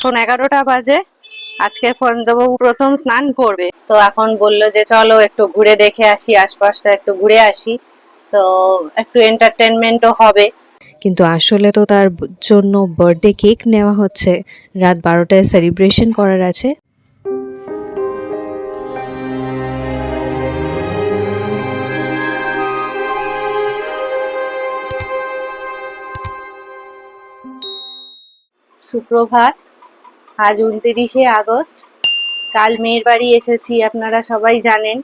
এখন 11টা বাজে। আজকে ফঞ্জবাবু প্রথম স্নান করবে, তো এখন বললো যে চলো একটু ঘুরে দেখে আসি, আশপাশটা একটু ঘুরে আসি, তো একটু এন্টারটেনমেন্টও হবে। কিন্তু আসলে তো তার জন্য বার্থডে কেক নেওয়া হচ্ছে, রাত 12টায় সেলিব্রেশন করার আছে। সুপ্রভাত। আজ 29শে আগস্ট। কাল মেয়ের বাড়ি এসেছি, আপনারা সবাই জানেন।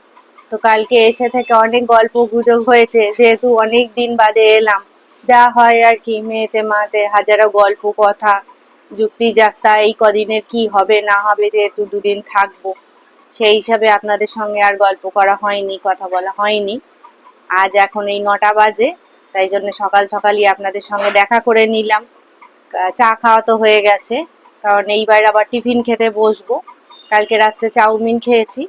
তো কালকে এসে থেকে অনেক গল্প গুজব হয়েছে, যেহেতু অনেক দিন বাদে এলাম। যা হয় আর কি, মেয়েতে মাতে হাজারো গল্প কথা, যুক্তি যাত্রা, এই কদিনের কি হবে না হবে, যেহেতু দুদিন থাকবো, সেই হিসাবে আপনাদের সঙ্গে আর গল্প করা হয়নি, কথা বলা হয়নি। আজ এখন এই 9টা বাজে, তাই জন্য সকাল সকালই আপনাদের সঙ্গে দেখা করে নিলাম। চা খাওয়া তো হয়ে গেছে, কারণ এইবার আবার টিফিন খেতে বসবো। কালকে রাত্রে চাউমিন খেয়েছি,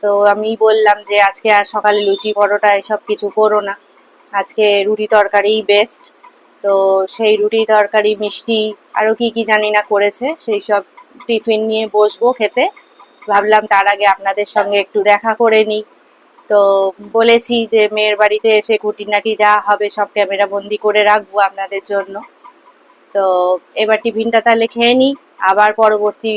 তো আমি বললাম যে আজকে আর সকালে লুচি পরোটা এসব কিছু করো না, আজকে রুটি তরকারিই বেস্ট। তো সেই রুটি তরকারি মিষ্টি আরও কি কি জানি না করেছে, সেই সব টিফিন নিয়ে বসবো খেতে। ভাবলাম তার আগে আপনাদের সঙ্গে একটু দেখা করে নিই। তো বলেছি যে মেয়ের বাড়িতে এসে খুঁটিনাটি যা হবে সব ক্যামেরা বন্দি করে রাখবো আপনাদের জন্য। তো এবার টিফিনটা তাহলে খেয়ে নিই, আবার পরবর্তী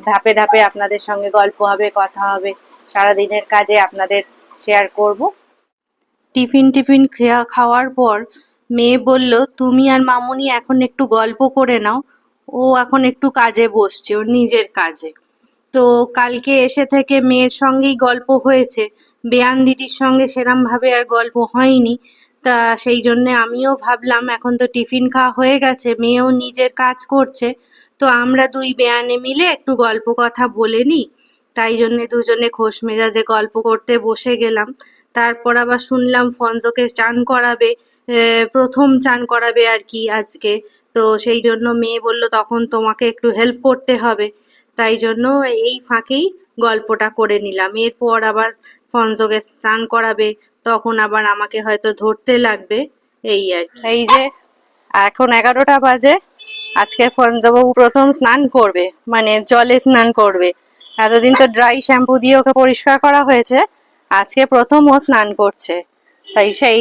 ধাপে ধাপে আপনাদের সঙ্গে গল্প হবে, কথা হবে, সারাদিনের কাজে আপনাদের শেয়ার করব। টিফিন খাওয়ার পর মেয়ে বলল, তুমি আর মামুনি এখন একটু গল্প করে নাও। ও এখন একটু কাজে বসছে, ওর নিজের কাজে। তো কালকে এসে থেকে মেয়ের সঙ্গেই গল্প হয়েছে, বেয়ান দিদির সঙ্গে সেরমভাবে আর গল্প হয়নি। তা সেই জন্যে আমিও ভাবলাম এখন তো টিফিন খাওয়া হয়ে গেছে, মেয়েও নিজের কাজ করছে, তো আমরা দুই বেয়ানে মিলে একটু গল্প কথা বলে নিই। তাই জন্যে দুজনে খোশ মেজাজে গল্প করতে বসে গেলাম। তারপর আবার শুনলাম ফঞ্জকে চান করাবে, প্রথম চান করাবে আর কি আজকে। তো সেই জন্য মেয়ে বলল তখন তোমাকে একটু হেল্প করতে হবে, তাই জন্য এই ফাঁকেই গল্পটা করে নিলাম। এরপর আবার ফঞ্জকে স্নান করাবে, তখন আবার আমাকে হয়তো ধরতে লাগবে, এই আর কি। এই যে এখন 11টা বাজে। আজকে ফঞ্জবাবু প্রথম স্নান করবে, মানে জলে স্নান করবে। এতদিন তো ড্রাই শ্যাম্পু দিয়ে ওকে পরিষ্কার করা হয়েছে, আজকে প্রথম ও স্নান করছে। তাই সেই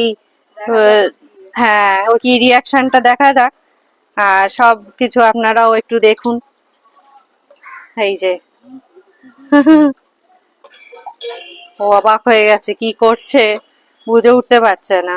হ্যাঁ, ওর কি রিয়াকশনটা দেখা যাক। আর সব কিছু আপনারাও একটু দেখুন। এই যে ও অবাক হয়ে গেছে, কি করছে বুঝে উঠতে পারছে না।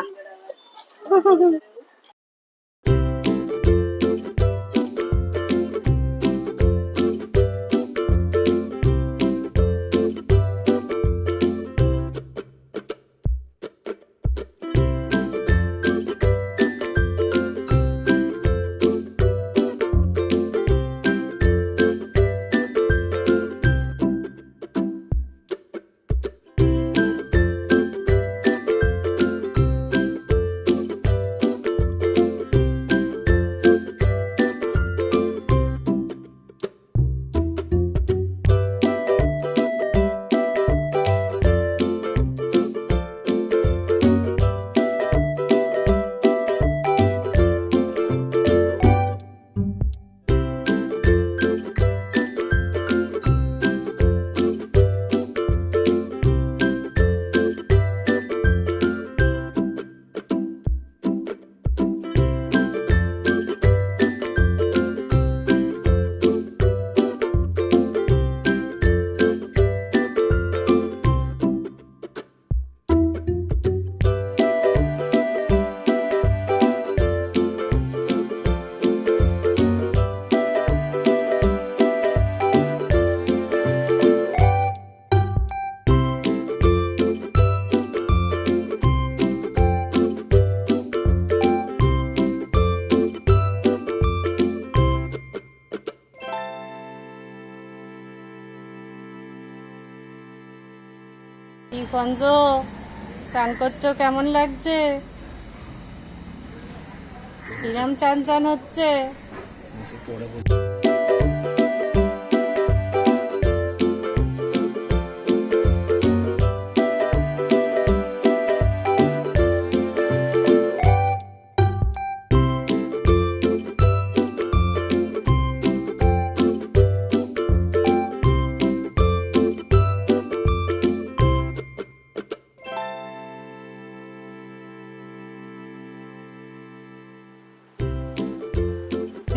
ফঞ্জ, চান করছো, কেমন লাগছে? কিরম চান চান হচ্ছে?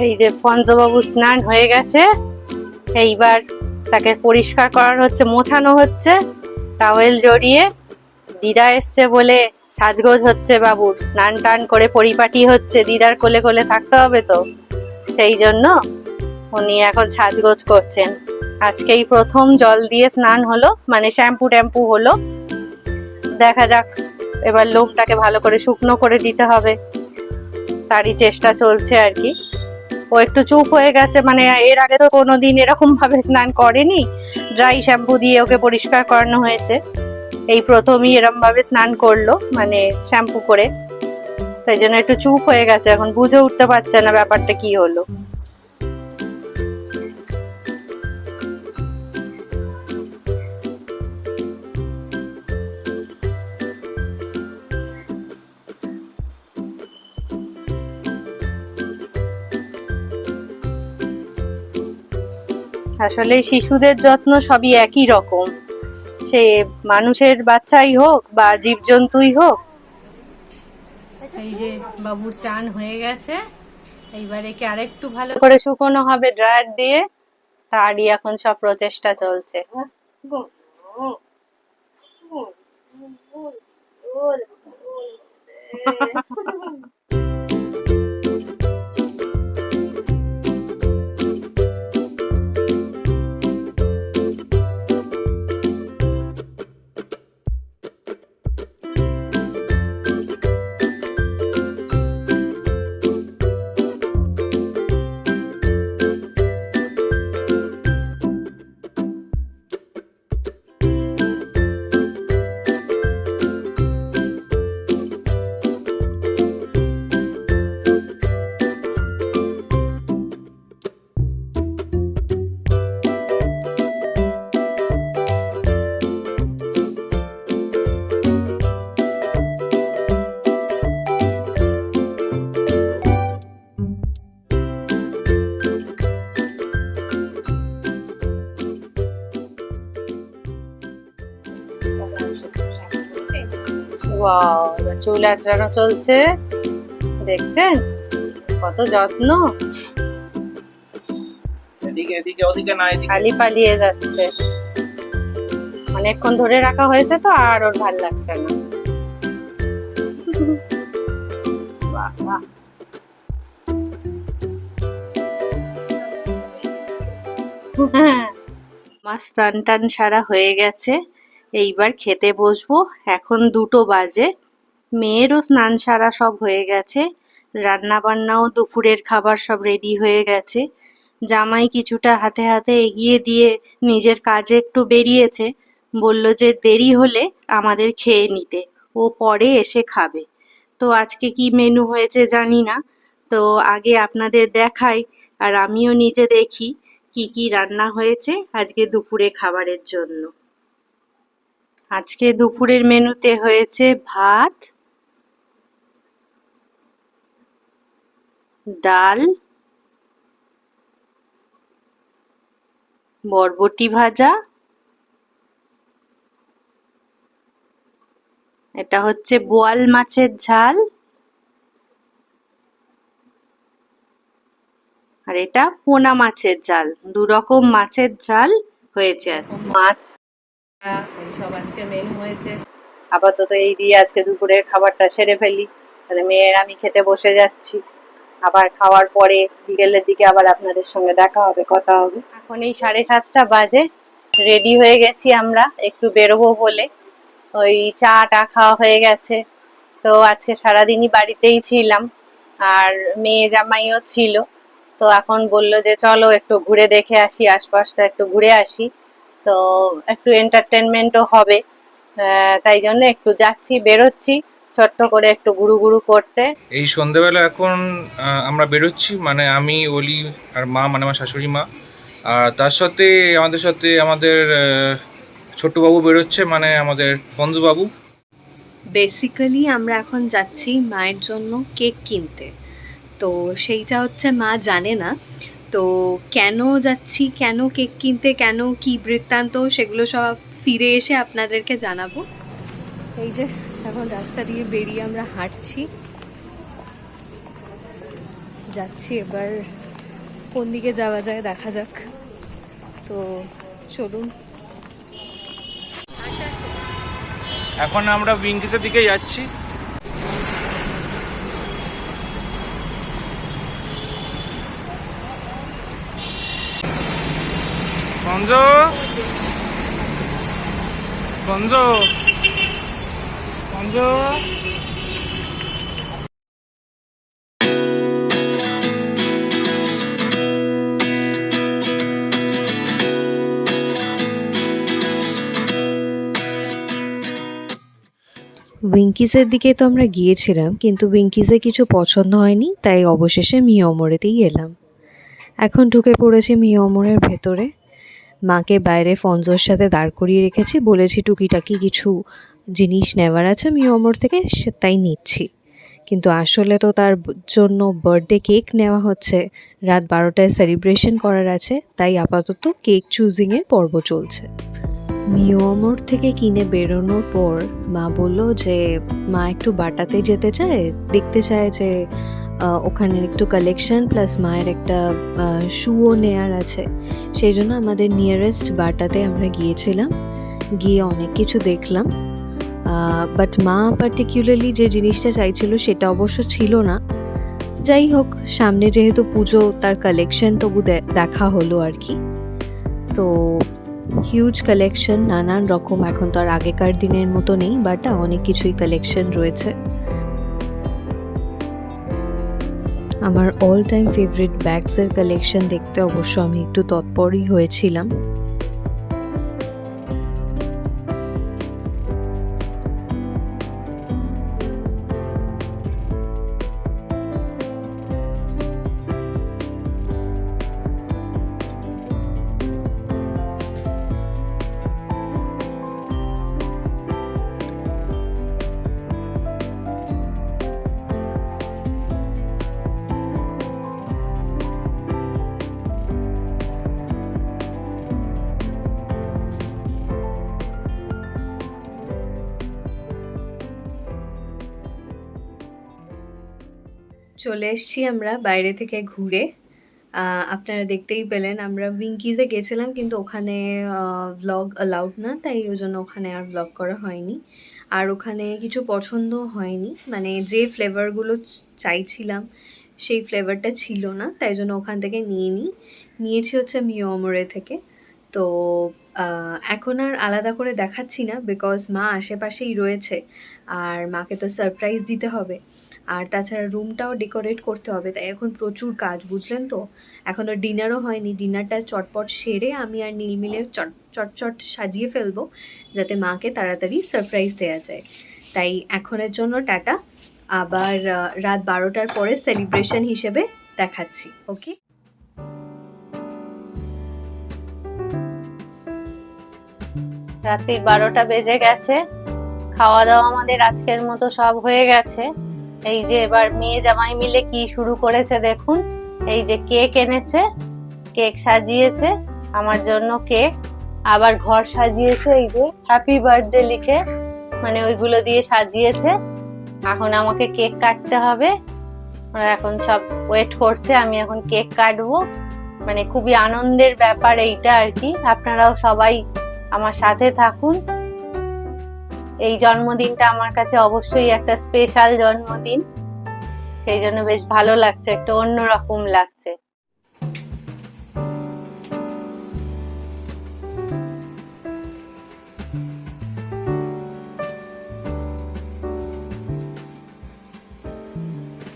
এই যে ফঞ্জবাবু স্নান হয়ে গেছে, এইবার তাকে পরিষ্কার করার হচ্ছে, মোছানো হচ্ছে টাওয়েল জড়িয়ে। দিদা এসছে বলে সাজগোজ হচ্ছে বাবুর, স্নান টান করে পরিপাটি হচ্ছে, দিদার কোলে কোলে থাকতে হবে তো, সেই জন্য উনি এখন সাজগোজ করছেন। আজকেই প্রথম জল দিয়ে স্নান হলো, মানে শ্যাম্পু ট্যাম্পু হলো। দেখা যাক, এবার লোমটাকে ভালো করে শুকনো করে দিতে হবে, তারই চেষ্টা চলছে আর কি। ও একটু চুপ হয়ে গেছে, মানে এর আগে তো কোনোদিন এরকম ভাবে স্নান করেনি, ড্রাই শ্যাম্পু দিয়ে ওকে পরিষ্কার করানো হয়েছে। এই প্রথমই এরম ভাবে স্নান করলো, মানে শ্যাম্পু করে, তাই জন্য একটু চুপ হয়ে গেছে, এখন বুঝে উঠতে পারছে না ব্যাপারটা কি হলো। আসলে শিশুদের যত্ন সবই একই রকম, সে মানুষের বাচ্চাই হোক বা জীবজন্তুই হোক। এই যে বাবুর চান হয়ে গেছে, এইবার একে আরেকটু ভালো করে শুকনো হবে ড্রায়ার দিয়ে, তারই এখন সব প্রচেষ্টা চলছে। ওয়াও, চুল আঁচড়ানো চলছে, দেখছেন কত যত্ন, খালি পালিয়ে যাচ্ছে। অনেকক্ষণ ধরে রাখা হয়েছে তো আর ওর ভাল লাগছে না। বাহ বাহ, আমার স্নান টান সারা হয়ে গেছে, এইবার খেতে বসবো। এখন 2টো বাজে, মেয়েরও স্নান সারা সব হয়ে গেছে, রান্না বান্নাও দুপুরের খাবার সব রেডি হয়ে গেছে। জামাই কিছুটা হাতে হাতে এগিয়ে দিয়ে নিজের কাজে একটু বেরিয়েছে, বলল যে দেরি হলে আমাদের খেয়ে নিতে, ও পরে এসে খাবে। তো আজকে কি মেনু হয়েছে জানি না, তো আগে আপনাদের দেখাই আর আমিও নিজে দেখি কি কি রান্না হয়েছে আজকে দুপুরে খাবারের জন্য। আজকে দুপুরের মেনুতে হয়েছে ভাত, ডাল, বরবটি ভাজা, এটা হচ্ছে বোয়াল মাছের ঝাল, আর এটা পোনা মাছের ঝাল। 2 রকম মাছের ঝাল হয়েছে আজকে। মাছ সব আজকে মেনু হয়েছে। আপাতত এই দিয়ে আজকে দুপুরের খাবারটা সেরে ফেলি, তাহলে মেয়ের আমি খেতে বসে যাচ্ছি। আবার খাওয়ার পরে বিকেলের দিকে আবার আপনাদের সঙ্গে দেখা হবে, কথা হবে। এখন এই 7:30 বাজে, রেডি হয়ে গেছি আমরা একটু বেরোবো বলে। ওই চা টা খাওয়া হয়ে গেছে, তো আজকে সারাদিনই বাড়িতেই ছিলাম, আর মেয়ে জামাইও ছিল, তো এখন বললো যে চলো একটু ঘুরে দেখে আসি, আশপাশটা একটু ঘুরে আসি, তো একটু এন্টারটেনমেন্টও হবে, তাই জন্য একটু যাচ্ছি, বেরোচ্ছি ছোট্ট করে একটু ঘুরু ঘুরু করতে। এই সন্ধ্যেবেলা এখন আমরা বেরোচ্ছি, মানে আমি, অলি আর মা, মানে আমার শাশুড়ি মা, আর তার সাথে আমাদের ছোট্টবাবু বেরোচ্ছে, মানে আমাদের ফঞ্জবাবু। বেসিক্যালি আমরা এখন যাচ্ছি মায়ের জন্য কেক কিনতে, তো সেইটা হচ্ছে মা জানে না। তো কেন যাচ্ছি, কেন কেক কিনতে, কেন কি বৃত্তান্ত, সেগুলো সব ফিরে এসে আপনাদেরকে জানাবো। এই যে এখন রাস্তা দিয়ে বেরিয়ে আমরা হাঁটছি, যাচ্ছি এবার কোন দিকে যাওয়া যায় দেখা যাক। তো চলুন। এখন আমরা উইঙ্কিসের দিকে যাচ্ছি। সঞ্জু, সঞ্জু, সঞ্জু। উইঙ্কিসের দিকে তো আমরা গিয়েছিলাম, কিন্তু উইঙ্কিসে কিছু পছন্দ হয়নি, তাই অবশেষে মিয়ামরেতেই এলাম। এখন ঢুকে পড়েছি মিয়ামরের ভেতরে। মাকে বাইরে ফঞ্জোর সাথে দাঁড় করিয়ে রেখেছি, বলেছি টুকিটাকি কিছু জিনিস নেওয়ার আছে মিয়ামর থেকে, তাই নিচ্ছি। কিন্তু আসলে তো তার জন্য বার্থডে কেক নেওয়া হচ্ছে, রাত 12টায় সেলিব্রেশন করার আছে, তাই আপাতত কেক চুজিংয়ের পর্ব চলছে। মিয়ামর থেকে কিনে বেরোনোর পর মা বলল যে মা একটু বাটাতে যেতে চায়, দেখতে চায় যে ওখানে একটু কালেকশন প্লাস মায়ের একটা শুও নেয়ার আছে। সেই জন্য আমাদের নিয়ারেস্ট বাটাতে আমরা গিয়েছিলাম, গিয়ে অনেক কিছু দেখলাম। বাট মা পার্টিকুলারলি যে জিনিসটা চাইছিল সেটা অবশ্য ছিল না। যাই হোক, সামনে যেহেতু পুজো, তার কালেকশন তবু দেখা হলো আর কি। তো হিউজ কালেকশন, নানান রকম। এখন তো আর আগেকার দিনের মতো নেই, বাট অনেক কিছুই কালেকশন রয়েছে। আমার অল টাইম ফেভারিট ব্যাগসের কালেকশন দেখতে অবশ্য আমি একটু তৎপরই হয়েছিলাম। চলে এসেছি আমরা বাইরে থেকে ঘুরে। আপনারা দেখতেই পেলেন আমরা উইঙ্কিসে গেছিলাম, কিন্তু ওখানে ভ্লগ অ্যালাউড না, তাই ওই জন্য ওখানে আর ভ্লগ করা হয়নি। আর ওখানে কিছু পছন্দ হয়নি, মানে যে ফ্লেভারগুলো চাইছিলাম সেই ফ্লেভারটা ছিল না, তাই জন্য ওখান থেকে নিয়েছি হচ্ছে মিয়ামরে থেকে। তো এখন আর আলাদা করে দেখাচ্ছি না, বিকজ মা আশেপাশেই রয়েছে আর মাকে তো সারপ্রাইজ দিতে হবে। আর তাছাড়া রুমটাও ডেকোরেট করতে হবে, তাই এখন প্রচুর কাজ, বুঝলেন তো। এখনও ডিনারও হয়নি, ডিনারটা চটপট সেরে আমি আর নীল মিলে চটচট সাজিয়ে ফেলবো, যাতে মাকে তাড়াতাড়ি সারপ্রাইজ দেওয়া যায়। তাই এখনের জন্য টাটা, আবার রাত 12টার পরে সেলিব্রেশন হিসেবে দেখাচ্ছি। ওকে, রাত্রির 12টা বেজে গেছে, খাওয়া দাওয়া আমাদের আজকের মতো সব হয়ে গেছে। এই যে এবার মেয়ে জামাই মিলে কি শুরু করেছে দেখুন। এই যে কেক এনেছে, কেক সাজিয়েছে আমার জন্য, কেক আবার ঘর সাজিয়েছে, এই যে হ্যাপি বার্থডে লিখে, মানে ওইগুলো দিয়ে সাজিয়েছে। এখন আমাকে কেক কাটতে হবে, ওরা এখন সব ওয়েট করছে, আমি এখন কেক কাটবো। মানে খুবই আনন্দের ব্যাপার এইটা আর কি। আপনারাও সবাই আমার সাথে থাকুন। এই জন্মদিনটা আমার কাছে অবশ্যই একটা স্পেশাল জন্মদিন, সেই জন্য বেশ ভালো লাগছে, একটু অন্যরকম লাগছে।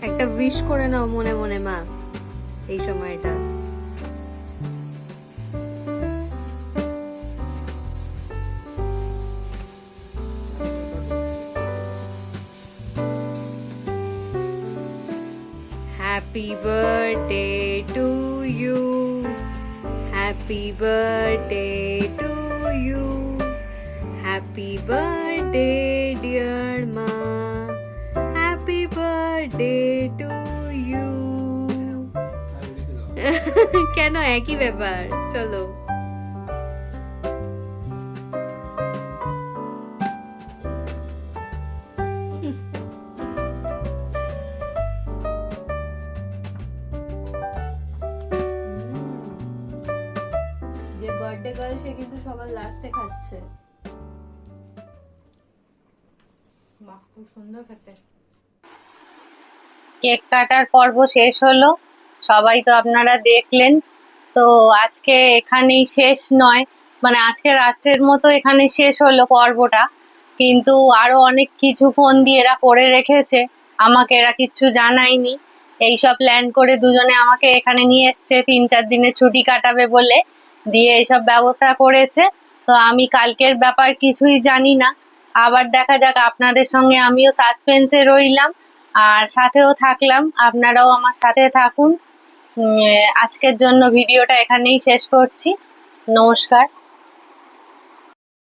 একটা উইশ করে নাও মনে মনে মা এই সময়টা। Happy birthday to you, happy birthday to you, happy birthday dear ma, happy birthday to you. কেন একই ব্যাপার, চলো। বার্থডে গার্ল সে কিন্তু সবার লাস্টে খাচ্ছে। বাহ, খুব সুন্দর খেতে। কেক কাটার পর্ব শেষ হলো, সবাই তো আপনারা দেখলেন। তো আজকে এখানেই শেষ নয়, মানে আজকে রাত্রের মতো এখানে শেষ হলো পর্বটা, কিন্তু আরো অনেক কিছু ফোন দিয়ে এরা করে রেখেছে, আমাকে এরা কিচ্ছু জানায়নি। এইসব প্ল্যান করে দুজনে আমাকে এখানে নিয়ে এসছে 3-4 দিনের ছুটি কাটাবে বলে, দিয়ে এইসব ব্যবস্থা করেছে। তো আমি কালকের ব্যাপার কিছুই জানি না, আবার দেখা যাক। আপনাদের সঙ্গে আমিও সাসপেন্সে রইলাম আর সাথেও থাকলাম, আপনারাও আমার সাথে থাকুন। আজকের জন্য ভিডিওটা এখানেই শেষ করছি। নমস্কার।